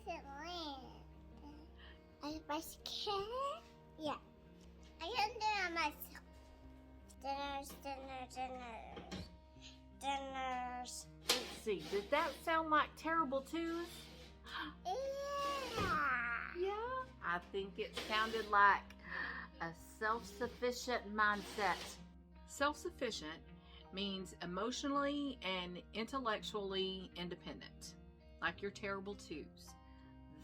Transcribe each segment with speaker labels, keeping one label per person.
Speaker 1: doesn't land. I can? Yeah. I can do it myself. Dinners.
Speaker 2: Let's see, did that sound like terrible twos?
Speaker 1: Yeah.
Speaker 2: Yeah, I think it sounded like a self-sufficient mindset. Self-sufficient means emotionally and intellectually independent, like your terrible twos.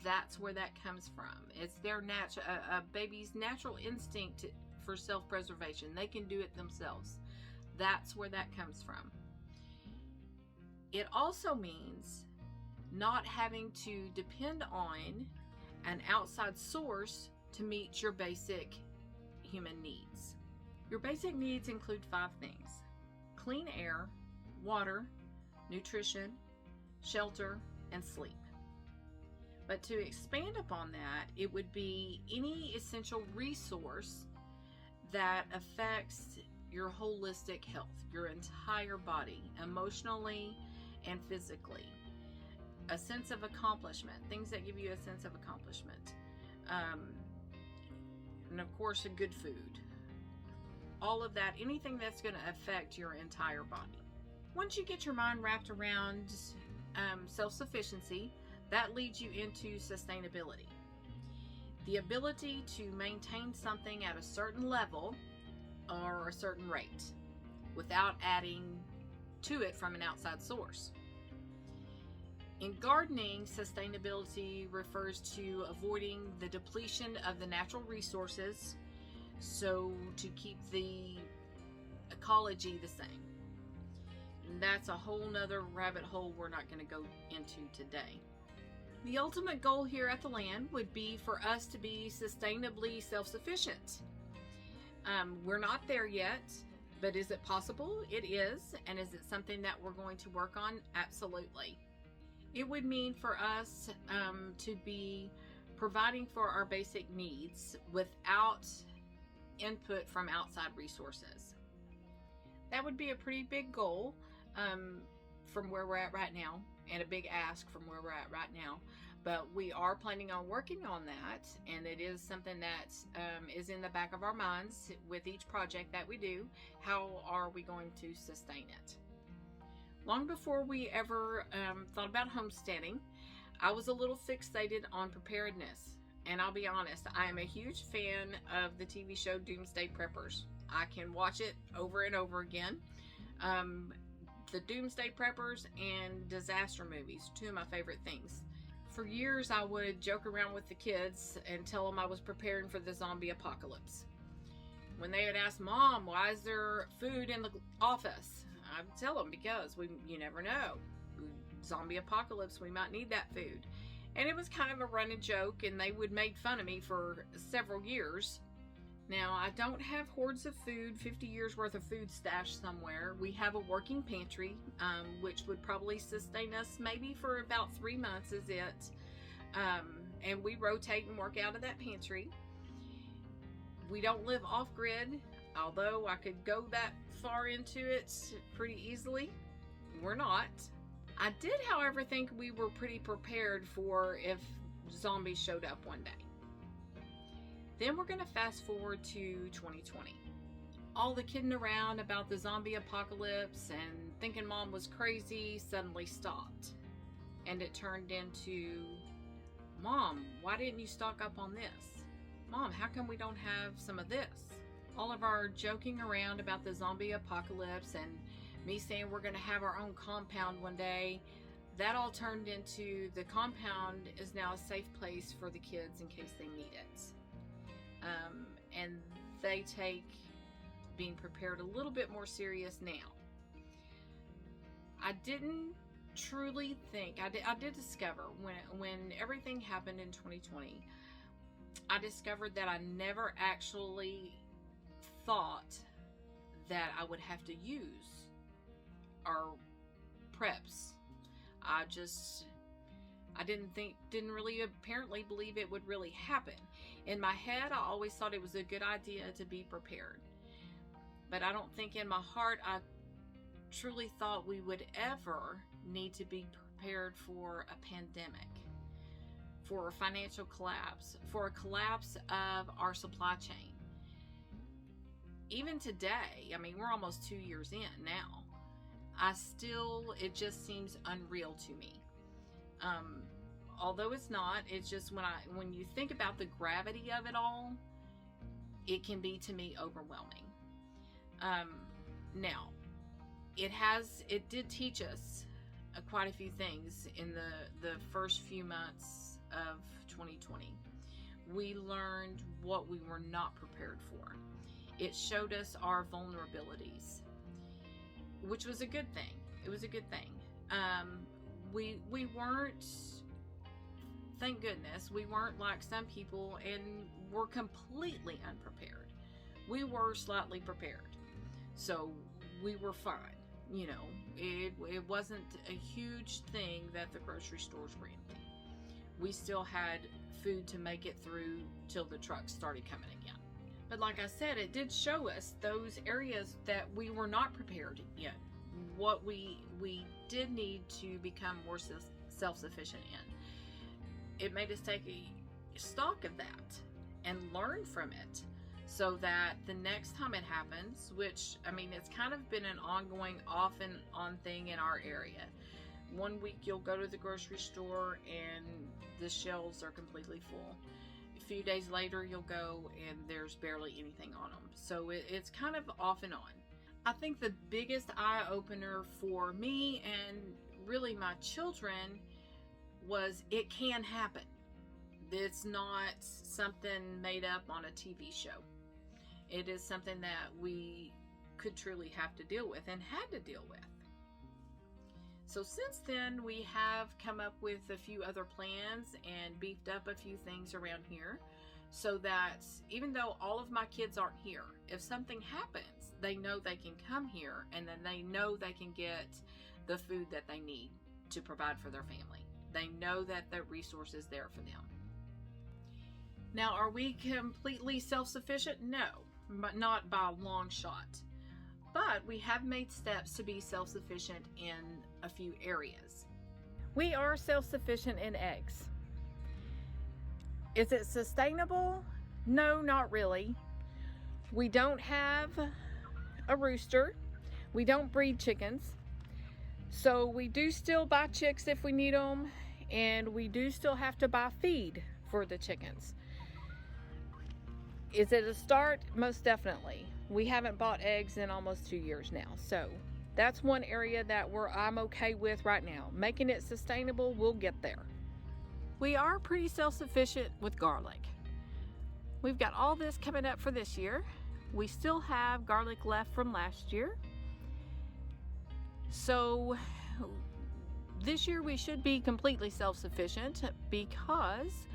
Speaker 2: That's where that comes from. It's their a baby's natural instinct for self-preservation. They can do it themselves. That's where that comes from. It also means not having to depend on an outside source to meet your basic human needs. Your basic needs include 5 things: clean air, water, nutrition, shelter, and sleep. But to expand upon that, it would be any essential resource that affects your holistic health, your entire body, emotionally and physically. A sense of accomplishment, things that give you a sense of accomplishment. And of course, a good food. All of that, anything that's going to affect your entire body. Once you get your mind wrapped around self-sufficiency, that leads you into sustainability. The ability to maintain something at a certain level or a certain rate without adding to it from an outside source. In gardening, sustainability refers to avoiding the depletion of the natural resources, so to keep the ecology the same. And that's a whole nother rabbit hole we're not going to go into today. The ultimate goal here at the land would be for us to be sustainably self-sufficient. We're not there yet, but is it possible? It is. And is it something that we're going to work on? Absolutely. It would mean for us to be providing for our basic needs without input from outside resources. That would be a pretty big goal from where we're at right now, and a big ask from where we're at right now. But we are planning on working on that, and it is something that is in the back of our minds with each project that we do. How are we going to sustain it? Long before we ever thought about homesteading, I was a little fixated on preparedness. And I'll be honest, I am a huge fan of the TV show Doomsday Preppers. I can watch it over and over again. The Doomsday Preppers and disaster movies, 2 of my favorite things. For years, I would joke around with the kids and tell them I was preparing for the zombie apocalypse. When they would ask, "Mom, why is there food in the office?" I would tell them, because you never know. Zombie apocalypse, we might need that food. And it was kind of a running joke, and they would make fun of me for several years. Now, I don't have hordes of food, 50 years worth of food stashed somewhere. We have a working pantry, which would probably sustain us maybe for about 3 months is it. And we rotate and work out of that pantry. We don't live off-grid, although I could go that far into it pretty easily. We're not. I did, however, think we were pretty prepared for if zombies showed up one day. Then we're going to fast forward to 2020. All the kidding around about the zombie apocalypse and thinking Mom was crazy suddenly stopped. And it turned into, "Mom, why didn't you stock up on this? Mom, how come we don't have some of this?" All of our joking around about the zombie apocalypse and me saying we're going to have our own compound one day, that all turned into the compound is now a safe place for the kids in case they need it. And they take being prepared a little bit more serious now. I didn't truly think, I did discover when everything happened in 2020, I discovered that I never actually thought that I would have to use our preps. I didn't really apparently believe it would really happen. In my head, I always thought it was a good idea to be prepared. But I don't think in my heart I truly thought we would ever need to be prepared for a pandemic. for a financial collapse, for a collapse of our supply chain. Even today, I mean, we're almost 2 years in now. It just seems unreal to me. Although it's not, it's just when you think about the gravity of it all, it can be, to me, overwhelming. Now, it did teach us quite a few things in the first few months of 2020. We learned what we were not prepared for. It showed us our vulnerabilities, which was a good thing. It was a good thing. We weren't, thank goodness, we weren't like some people and were completely unprepared. We were slightly prepared. So we were fine. You know, it wasn't a huge thing that the grocery stores were empty. We still had food to make it through till the trucks started coming again. But like I said, it did show us those areas that we were not prepared yet. What we did need to become more self-sufficient in. It made us take a stock of that and learn from it, so that the next time it happens, which, I mean, it's kind of been an ongoing off and on thing in our area. One week you'll go to the grocery store and the shelves are completely full. A few days later you'll go and there's barely anything on them. So it's kind of off and on. I think the biggest eye-opener for me and really my children was it can happen. It's not something made up on a TV show. It is something that we could truly have to deal with and had to deal with. So since then, we have come up with a few other plans and beefed up a few things around here, so that even though all of my kids aren't here, if something happens, they know they can come here and then they know they can get the food that they need to provide for their family. They know that the resource is there for them. Now, are we completely self-sufficient? No, but not by a long shot. But we have made steps to be self-sufficient in a few areas. We are self-sufficient in eggs. Is it sustainable? No, not really. We don't have a rooster. We don't breed chickens. So we do still buy chicks if we need them, and we do still have to buy feed for the chickens. Is it a start? Most definitely. We haven't bought eggs in almost 2 years now. So that's one area that I'm okay with right now. Making it sustainable, we'll get there. We are pretty self-sufficient with garlic. We've got all this coming up for this year. We still have garlic left from last year. So this year we should be completely self-sufficient, because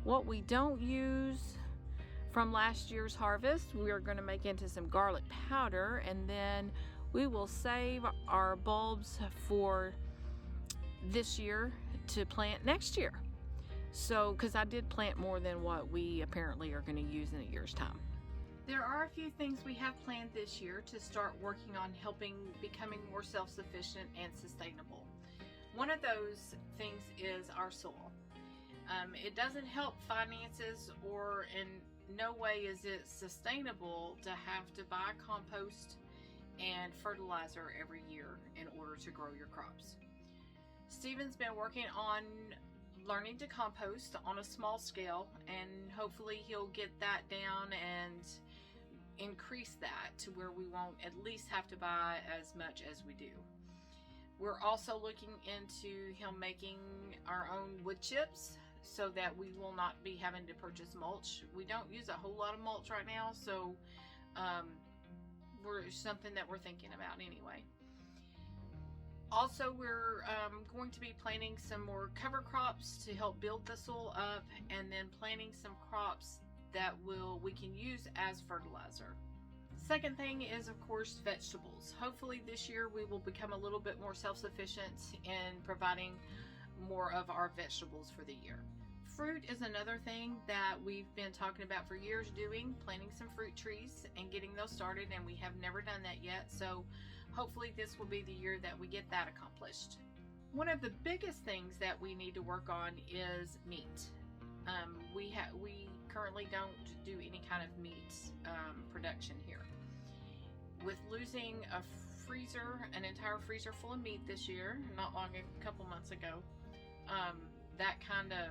Speaker 2: what we don't use from last year's harvest, we are going to make into some garlic powder, and then we will save our bulbs for this year to plant next year. So, because I did plant more than what we apparently are going to use in a year's time. There are a few things we have planned this year to start working on becoming more self-sufficient and sustainable. One of those things is our soil. It doesn't help finances, or in no way is it sustainable to have to buy compost and fertilizer every year in order to grow your crops. Stephen's been working on learning to compost on a small scale, and hopefully he'll get that down and increase that to where we won't at least have to buy as much as we do. We're also looking into him making our own wood chips, so that we will not be having to purchase mulch. We don't use a whole lot of mulch right now, so something that we're thinking about anyway. Also, we're going to be planting some more cover crops to help build the soil up, and then planting some crops that we can use as fertilizer. Second thing is, of course, vegetables. Hopefully this year we will become a little bit more self-sufficient in providing more of our vegetables for the year. Fruit is another thing that we've been talking about for years doing, planting some fruit trees and getting those started, and we have never done that yet. So hopefully this will be the year that we get that accomplished. One of the biggest things that we need to work on is meat. We currently don't do any kind of meat production here. With losing an entire freezer full of meat this year, not long, a couple months ago, that kind of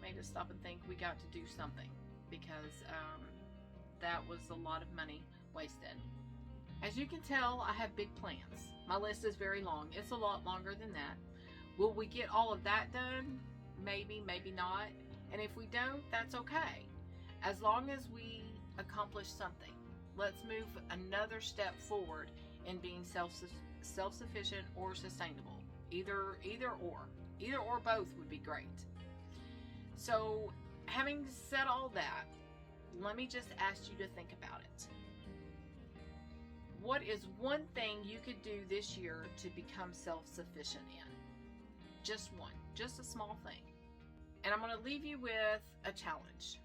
Speaker 2: made us stop and think we got to do something, because that was a lot of money wasted. As you can tell, I have big plans. My list is very long. It's a lot longer than that. Will we get all of that done? Maybe, maybe not. And if we don't, that's okay. As long as we accomplish something. Let's move another step forward in being self-sufficient or sustainable. Either or both would be great. So, having said all that, let me just ask you to think about it. What is one thing you could do this year to become self-sufficient in? Just one, just a small thing. And I'm going to leave you with a challenge.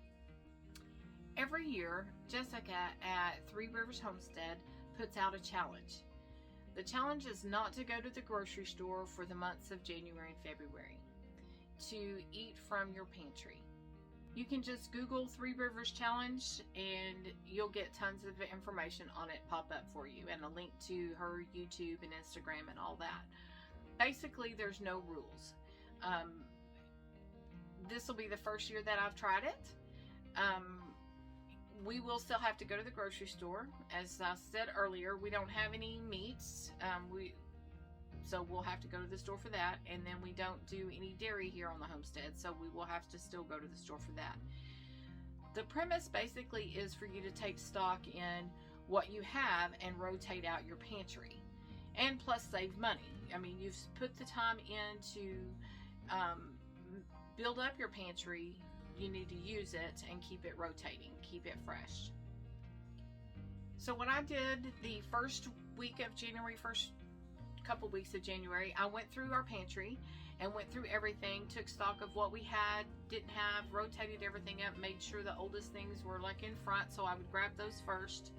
Speaker 2: Every year, Jessica at Three Rivers Homestead puts out a challenge. The challenge is not to go to the grocery store for the months of January and February, to eat from your pantry. You can just Google Three Rivers Challenge and you'll get tons of information on it pop up for you, and a link to her YouTube and Instagram and all that. Basically, there's no rules. This will be the first year that I've tried it. We will still have to go to the grocery store. As I said earlier, we don't have any meats. So we'll have to go to the store for that. And then we don't do any dairy here on the homestead, so we will have to still go to the store for that. The premise basically is for you to take stock in what you have and rotate out your pantry. And plus save money. I mean, you've put the time in to build up your pantry. You need to use it and keep it rotating, keep it fresh. So what I did the first week of January, first couple weeks of January, I went through our pantry and went through everything, took stock of what we had, didn't have, rotated everything up, made sure the oldest things were like in front, so I would grab those first.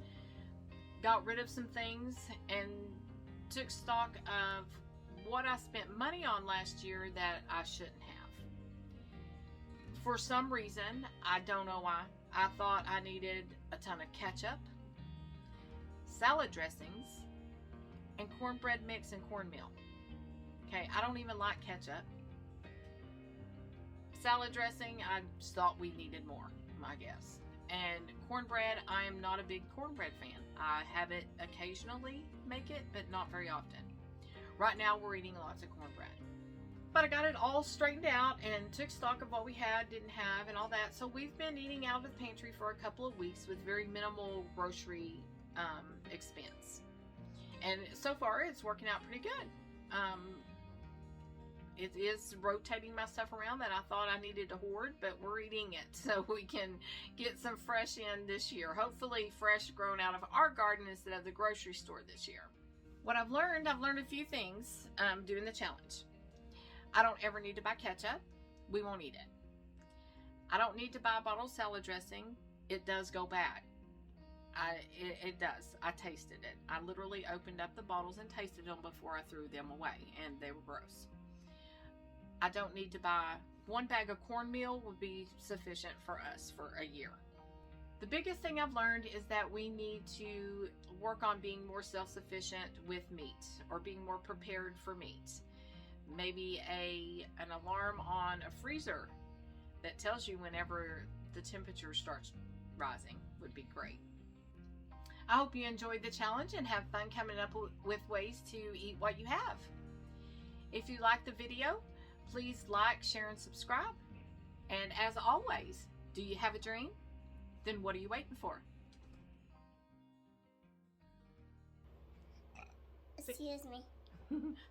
Speaker 2: Got rid of some things and took stock of what I spent money on last year that I shouldn't have. For some reason, I don't know why, I thought I needed a ton of ketchup, salad dressings, and cornbread mix and cornmeal. Okay, I don't even like ketchup. Salad dressing, I just thought we needed more, I guess. And cornbread, I am not a big cornbread fan. I have it occasionally, make it, but not very often. Right now, we're eating lots of cornbread. But I got it all straightened out and took stock of what we had, didn't have, and all that. So we've been eating out of the pantry for a couple of weeks with very minimal grocery expense. And so far, it's working out pretty good. It is rotating my stuff around that I thought I needed to hoard, but we're eating it so we can get some fresh in this year. Hopefully fresh grown out of our garden instead of the grocery store this year. What I've learned a few things doing the challenge. I don't ever need to buy ketchup. We won't eat it. I don't need to buy a bottle of salad dressing. It does go bad. It does. I tasted it. I literally opened up the bottles and tasted them before I threw them away, and they were gross. I don't need to buy one bag of cornmeal would be sufficient for us for a year. The biggest thing I've learned is that we need to work on being more self-sufficient with meat, or being more prepared for meat. Maybe an alarm on a freezer that tells you whenever the temperature starts rising would be great. I hope you enjoyed the challenge and have fun coming up with ways to eat what you have. If you liked the video, please like, share, and subscribe. And as always, do you have a dream? Then what are you waiting for?
Speaker 1: Excuse me.